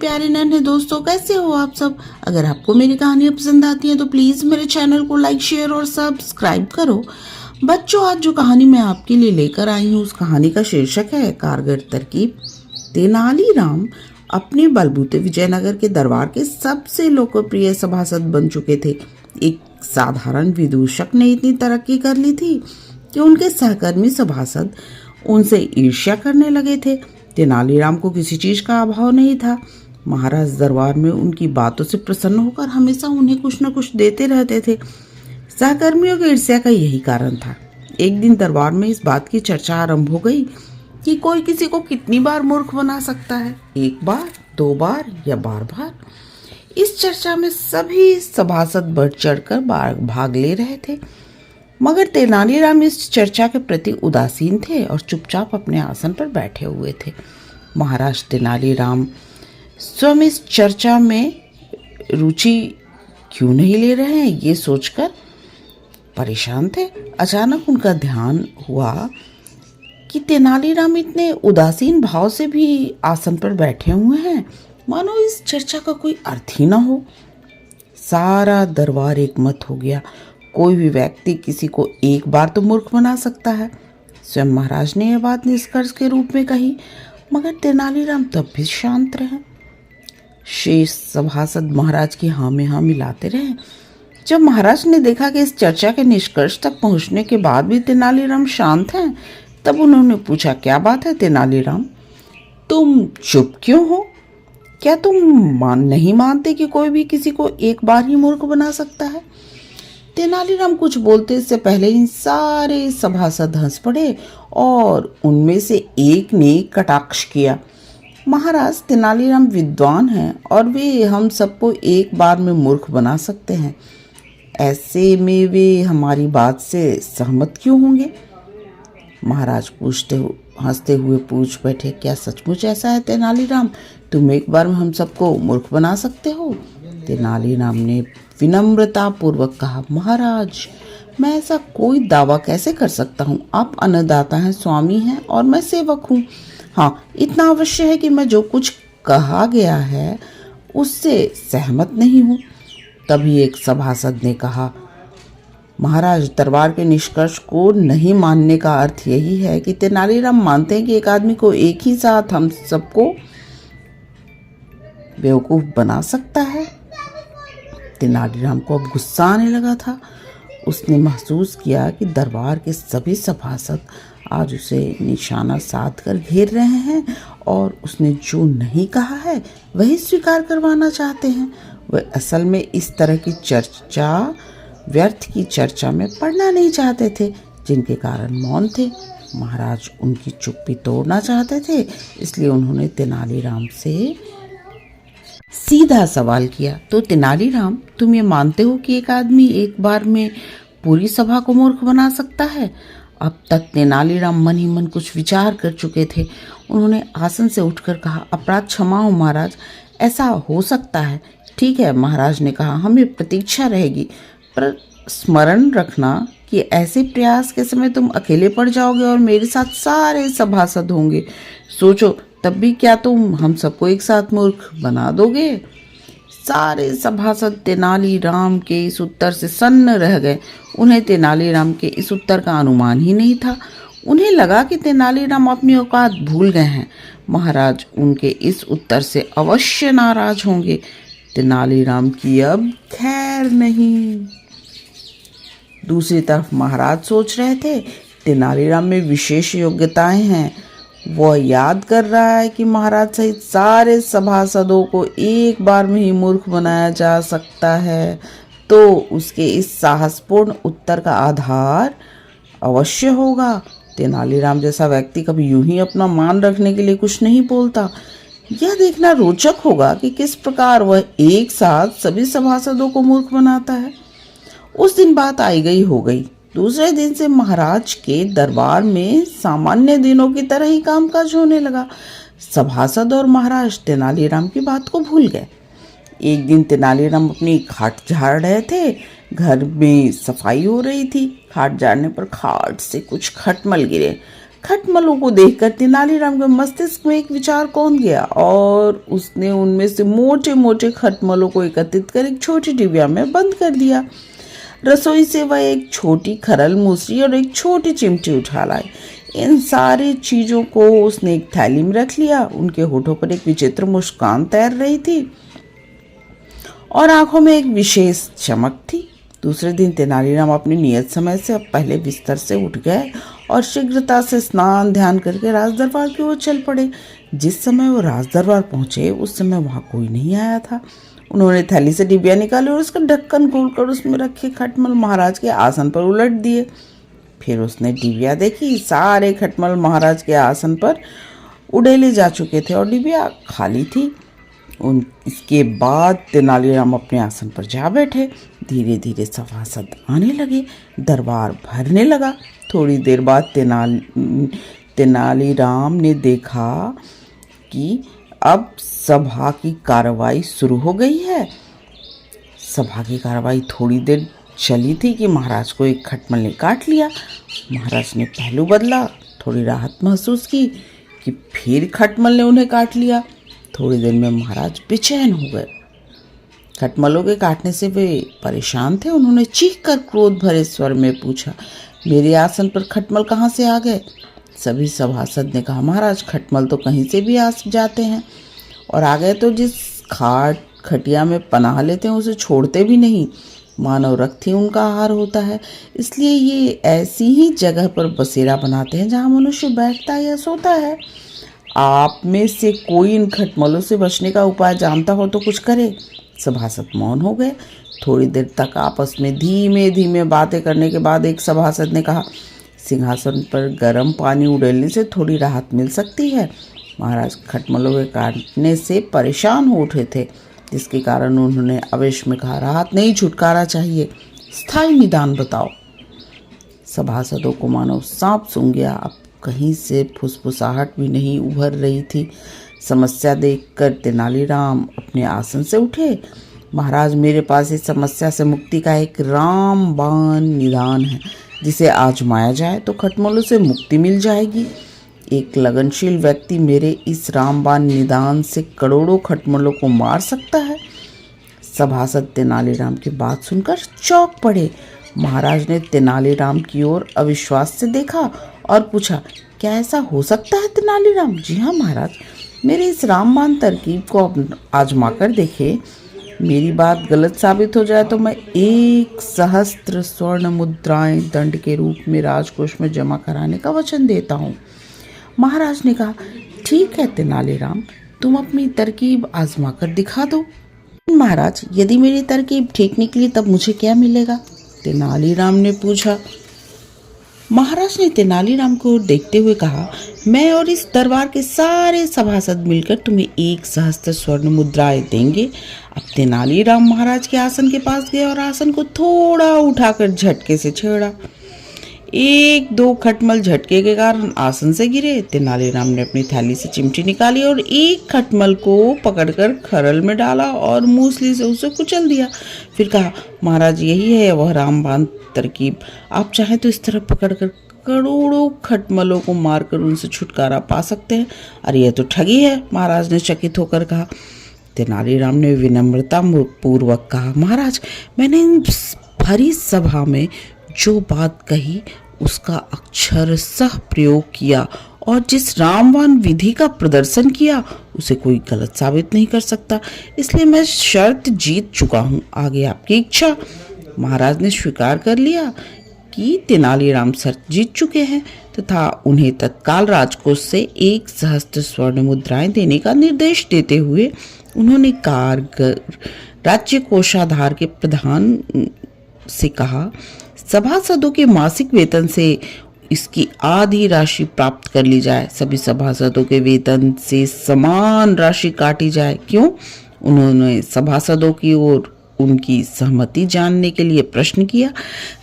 प्यारे नन्हे दोस्तों, कैसे हो आप सब। अगर आपको मेरी कहानियाँ पसंद आती हैं तो प्लीज़ मेरे चैनल को लाइक, शेयर और सब्सक्राइब करो। बच्चों, आज जो कहानी मैं आपके लिए लेकर आई हूँ उस कहानी का शीर्षक है कारगर तरकीब। तेनालीराम अपने बलबूते विजयनगर के दरबार के सबसे लोकप्रिय सभासद बन चुके थे। एक साधारण विदूषक ने इतनी तरक्की कर ली थी कि उनके सहकर्मी सभासद उनसे ईर्ष्या करने लगे थे। तेनालीराम को किसी चीज का अभाव नहीं था। महाराज दरबार में उनकी बातों से प्रसन्न होकर हमेशा उन्हें कुछ न कुछ देते रहते थे। सहकर्मियों की ईर्ष्या का यही कारण था। एक दिन दरबार में इस बात की चर्चा आरंभ हो गई कि कोई किसी को कितनी बार मूर्ख बना सकता है, एक बार, दो बार या बार बार। इस चर्चा में सभी सभासद बढ़ चढ़कर भाग ले रहे थे, मगर तेनालीराम इस चर्चा के प्रति उदासीन थे और चुपचाप अपने आसन पर बैठे हुए थे। महाराज तेनालीराम स्वयं इस चर्चा में रुचि क्यों नहीं ले रहे हैं ये सोचकर परेशान थे। अचानक उनका ध्यान हुआ कि तेनालीराम इतने उदासीन भाव से भी आसन पर बैठे हुए हैं मानो इस चर्चा का कोई अर्थ ही ना हो। सारा दरबार एकमत हो गया। कोई भी व्यक्ति किसी को एक बार तो मूर्ख बना सकता है। स्वयं महाराज ने यह बात निष्कर्ष के रूप में कही, मगर तेनालीराम तब भी शांत रहे। शेष सभासद महाराज की हाँ में हाँ मिलाते रहे। जब महाराज ने देखा कि इस चर्चा के निष्कर्ष तक पहुंचने के बाद भी तेनालीराम शांत हैं, तब उन्होंने पूछा, क्या बात है तेनालीराम, तुम चुप क्यों हो? क्या तुम नहीं मानते कि कोई भी किसी को एक बार ही मूर्ख बना सकता है? तेनालीराम कुछ बोलते से पहले ही सारे सभासद हंस पड़े और उनमें से एक ने कटाक्ष किया, महाराज तेनालीराम विद्वान हैं और वे हम सबको एक बार में मूर्ख बना सकते हैं। ऐसे में वे हमारी बात से सहमत क्यों होंगे? महाराज हंसते हुए पूछ बैठे, क्या सचमुच ऐसा है तेनालीराम, तुम एक बार में हम सबको मूर्ख बना सकते हो? तेनालीराम ने विनम्रता पूर्वक कहा, महाराज मैं ऐसा कोई दावा कैसे कर सकता हूँ? आप अन्नदाता हैं, स्वामी हैं और मैं सेवक हूँ। हाँ, इतना अवश्य है कि मैं जो कुछ कहा गया है उससे सहमत नहीं हूँ। तभी एक सभासद ने कहा, महाराज दरबार के निष्कर्ष को नहीं मानने का अर्थ यही है कि तेनालीराम मानते हैं कि एक आदमी को एक ही साथ हम सबको बेवकूफ बना सकता है। तेनालीराम को अब गुस्सा आने लगा था। उसने महसूस किया कि दरबार के सभी सभासद आज उसे निशाना साध कर घेर रहे हैं और उसने जो नहीं कहा है वही स्वीकार करवाना चाहते हैं। वह असल में इस तरह की व्यर्थ की चर्चा में पड़ना नहीं चाहते थे, जिनके कारण मौन थे। महाराज उनकी चुप्पी तोड़ना चाहते थे, इसलिए उन्होंने तेनालीराम से सीधा सवाल किया, तो तेनालीराम तुम ये मानते हो कि एक आदमी एक बार में पूरी सभा को मूर्ख बना सकता है? अब तक तेनालीराम मन ही मन कुछ विचार कर चुके थे। उन्होंने आसन से उठकर कहा, अपराध क्षमा हो महाराज, ऐसा हो सकता है। ठीक है, महाराज ने कहा, हमें प्रतीक्षा रहेगी, पर स्मरण रखना कि ऐसे प्रयास के समय तुम अकेले पड़ जाओगे और मेरे साथ सारे सभासद होंगे। सोचो, तब भी क्या तुम हम सबको एक साथ मूर्ख बना दोगे? सारे सभासद तेनालीराम के इस उत्तर से सन्न रह गए। उन्हें तेनालीराम के इस उत्तर का अनुमान ही नहीं था। उन्हें लगा कि तेनालीराम अपनी औकात भूल गए हैं। महाराज उनके इस उत्तर से अवश्य नाराज होंगे। तेनालीराम की अब खैर नहीं। दूसरी तरफ महाराज सोच रहे थे, तेनालीराम में विशेष योग्यताएं हैं। वह याद कर रहा है कि महाराज सहित सारे सभासदों को एक बार में ही मूर्ख बनाया जा सकता है, तो उसके इस साहसपूर्ण उत्तर का आधार अवश्य होगा। तेनालीराम जैसा व्यक्ति कभी यूं ही अपना मान रखने के लिए कुछ नहीं बोलता। यह देखना रोचक होगा कि किस प्रकार वह एक साथ सभी सभासदों को मूर्ख बनाता है। उस दिन बात आई गई हो गई। दूसरे दिन से महाराज के दरबार में सामान्य दिनों की तरह ही कामकाज होने लगा। सभासद और महाराज तेनालीराम की बात को भूल गए। एक दिन तेनालीराम अपनी खाट झाड़ रहे थे। घर में सफाई हो रही थी। खाट झाड़ने पर खाट से कुछ खटमल गिरे। खटमलों को देखकर तेनालीराम के मस्तिष्क में एक विचार कौंध गया और उसने उनमें से मोटे मोटे खटमलों को एकत्रित कर एक छोटी डिबिया में बंद कर दिया। रसोई से वह एक छोटी खरल मूसली और एक छोटी चिमटी उठा लाए। इन सारी चीजों को उसने एक थैली में रख लिया। उनके होठों पर एक विचित्र मुस्कान तैर रही थी और आंखों में एक विशेष चमक थी। दूसरे दिन तेनालीराम अपनी नियत समय से अब पहले बिस्तर से उठ गए और शीघ्रता से स्नान ध्यान करके राजदरबार की ओर चल पड़े। जिस समय वो राजदरबार पहुंचे उस समय वहां कोई नहीं आया था। उन्होंने थैली से डिबिया निकाली और उसका ढक्कन खोलकर उसमें रखे खटमल महाराज के आसन पर उलट दिए। फिर उसने डिबिया देखी, सारे खटमल महाराज के आसन पर उड़ेले जा चुके थे और डिबिया खाली थी। इसके बाद तेनालीराम अपने आसन पर जा बैठे। धीरे धीरे सभासद आने लगे, दरबार भरने लगा। थोड़ी देर बाद तेनालीराम ने देखा कि अब सभा की कार्रवाई शुरू हो गई है। सभा की कार्रवाई थोड़ी देर चली थी कि महाराज को एक खटमल ने काट लिया। महाराज ने पहलू बदला, थोड़ी राहत महसूस की कि फिर खटमल ने उन्हें काट लिया। थोड़ी देर में महाराज बेचैन हो गए। खटमलों के काटने से वे परेशान थे। उन्होंने चीख कर क्रोध भरे स्वर में पूछा, मेरे आसन पर खटमल कहाँ से आ गए? सभी सभासद ने कहा, महाराज खटमल तो कहीं से भी आ जाते हैं और आ गए तो जिस खटिया में पनाह लेते हैं उसे छोड़ते भी नहीं। मानव रक्त ही उनका आहार होता है, इसलिए ये ऐसी ही जगह पर बसेरा बनाते हैं जहाँ मनुष्य बैठता है या सोता है। आप में से कोई इन खटमलों से बचने का उपाय जानता हो तो कुछ करे। सभासद मौन हो गए। थोड़ी देर तक आपस में धीमे धीमे बातें करने के बाद एक सभासद ने कहा, सिंहासन पर गर्म पानी उड़ेलने से थोड़ी राहत मिल सकती है। महाराज खटमलों के काटने से परेशान हो उठे थे, जिसके कारण उन्होंने आवेश में कहा, राहत नहीं, छुटकारा चाहिए, स्थायी निदान बताओ। सभासदों को मानो सांप सूंघ गया। अब कहीं से फुसफुसाहट भी नहीं उभर रही थी। समस्या देखकर तेनालीराम अपने आसन से उठे। महाराज, मेरे पास इस समस्या से मुक्ति का एक रामबाण निदान है, जिसे आजमाया जाए तो खटमलों से मुक्ति मिल जाएगी। एक लगनशील व्यक्ति मेरे इस रामबाण निदान से करोड़ों खटमलों को मार सकता है। सभासद तेनालीराम की बात सुनकर चौंक पड़े। महाराज ने तेनालीराम की ओर अविश्वास से देखा और पूछा, क्या ऐसा हो सकता है तेनालीराम? जी हाँ महाराज, मेरे इस रामबाण तरकीब को आजमा कर देखे। मेरी बात गलत साबित हो जाए तो मैं 1,000 स्वर्ण मुद्राएं दंड के रूप में राजकोष में जमा कराने का वचन देता हूँ। महाराज ने कहा, ठीक है तेनालीराम, तुम अपनी तरकीब आजमा कर दिखा दो। महाराज, यदि मेरी तरकीब ठीक निकली तब मुझे क्या मिलेगा? तेनालीराम ने पूछा। महाराज ने तेनालीराम को देखते हुए कहा, मैं और इस दरबार के सारे सभासद मिलकर तुम्हें 1,000 स्वर्ण मुद्राएं देंगे। अब तेनालीराम महाराज के आसन के पास गए और आसन को थोड़ा उठाकर झटके से छेड़ा। 1-2 खटमल झटके के कारण आसन से गिरे। तेनालीराम ने अपनी थैली से चिमटी निकाली और एक खटमल को पकड़कर खरल में डाला और मूसली से उसे कुचल दिया। फिर कहा, महाराज, यही है वह रामबाण तरकीब। आप चाहें तो इस तरह पकड़कर करोड़ों खटमलों को मारकर उनसे छुटकारा पा सकते हैं। अरे यह तो ठगी है, महाराज ने चकित होकर कहा। तेनालीराम ने विनम्रता पूर्वक कहा, महाराज, मैंने इन भरी सभा में जो बात कही उसका अक्षरशः प्रयोग किया और जिस रामबाण विधि का प्रदर्शन किया उसे कोई गलत साबित नहीं कर सकता, इसलिए मैं शर्त जीत चुका हूँ। आगे आपकी इच्छा। महाराज ने स्वीकार कर लिया कि तेनालीराम शर्त जीत चुके हैं तथा उन्हें तत्काल राजकोष से 1,000 स्वर्ण मुद्राएं देने का निर्देश देते हुए उन्होंने कारगर राज्य कोषाधार के प्रधान से कहा, सभासदों के मासिक वेतन से इसकी आधी राशि प्राप्त कर ली जाए। सभी सभासदों के वेतन से समान राशि काटी जाए। क्यों? उन्होंने सभासदों की ओर उनकी सहमति जानने के लिए प्रश्न किया।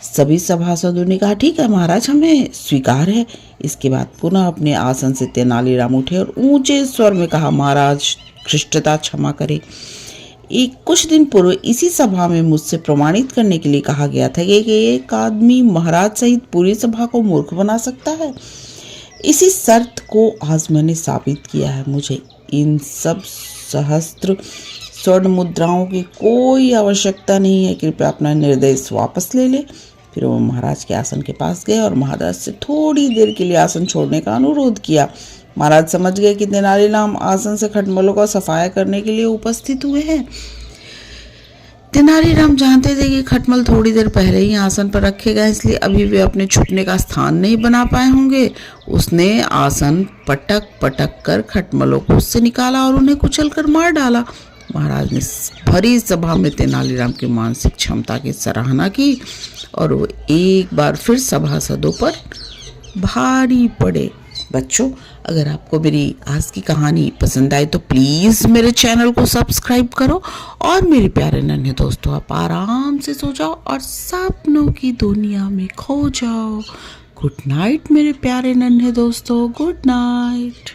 सभी सभासदों ने कहा, ठीक है महाराज, हमें स्वीकार है। इसके बाद पुनः अपने आसन से तेनालीराम उठे और ऊंचे स्वर में कहा, महाराज, धृष्टता क्षमा करें। कुछ दिन पूर्व इसी सभा में मुझसे प्रमाणित करने के लिए कहा गया था कि एक आदमी महाराज सहित पूरी सभा को मूर्ख बना सकता है। इसी शर्त को आज मैंने साबित किया है। मुझे इन सब सहस्त्र स्वर्ण मुद्राओं की कोई आवश्यकता नहीं है। कृपया अपना निर्देश वापस ले ले। फिर वो महाराज के आसन के पास गए और महाराज से थोड़ी देर के लिए आसन छोड़ने का अनुरोध किया। महाराज समझ गए कि तेनालीराम आसन से खटमलों का सफाया करने के लिए उपस्थित हुए हैं। तेनालीराम जानते थे कि खटमल थोड़ी देर पहले ही आसन पर रखे गए, इसलिए अभी वे अपने छुपने का स्थान नहीं बना पाए होंगे। उसने आसन पटक पटक कर खटमलों को उससे निकाला और उन्हें कुचल कर मार डाला। महाराज ने भरी सभा में तेनालीराम की मानसिक क्षमता की सराहना की और वो एक बार फिर सभासदों पर भारी पड़े। बच्चों, अगर आपको मेरी आज की कहानी पसंद आई तो प्लीज़ मेरे चैनल को सब्सक्राइब करो और मेरे प्यारे नन्हे दोस्तों, आप आराम से सो जाओ और सपनों की दुनिया में खो जाओ। गुड नाइट मेरे प्यारे नन्हे दोस्तों, गुड नाइट।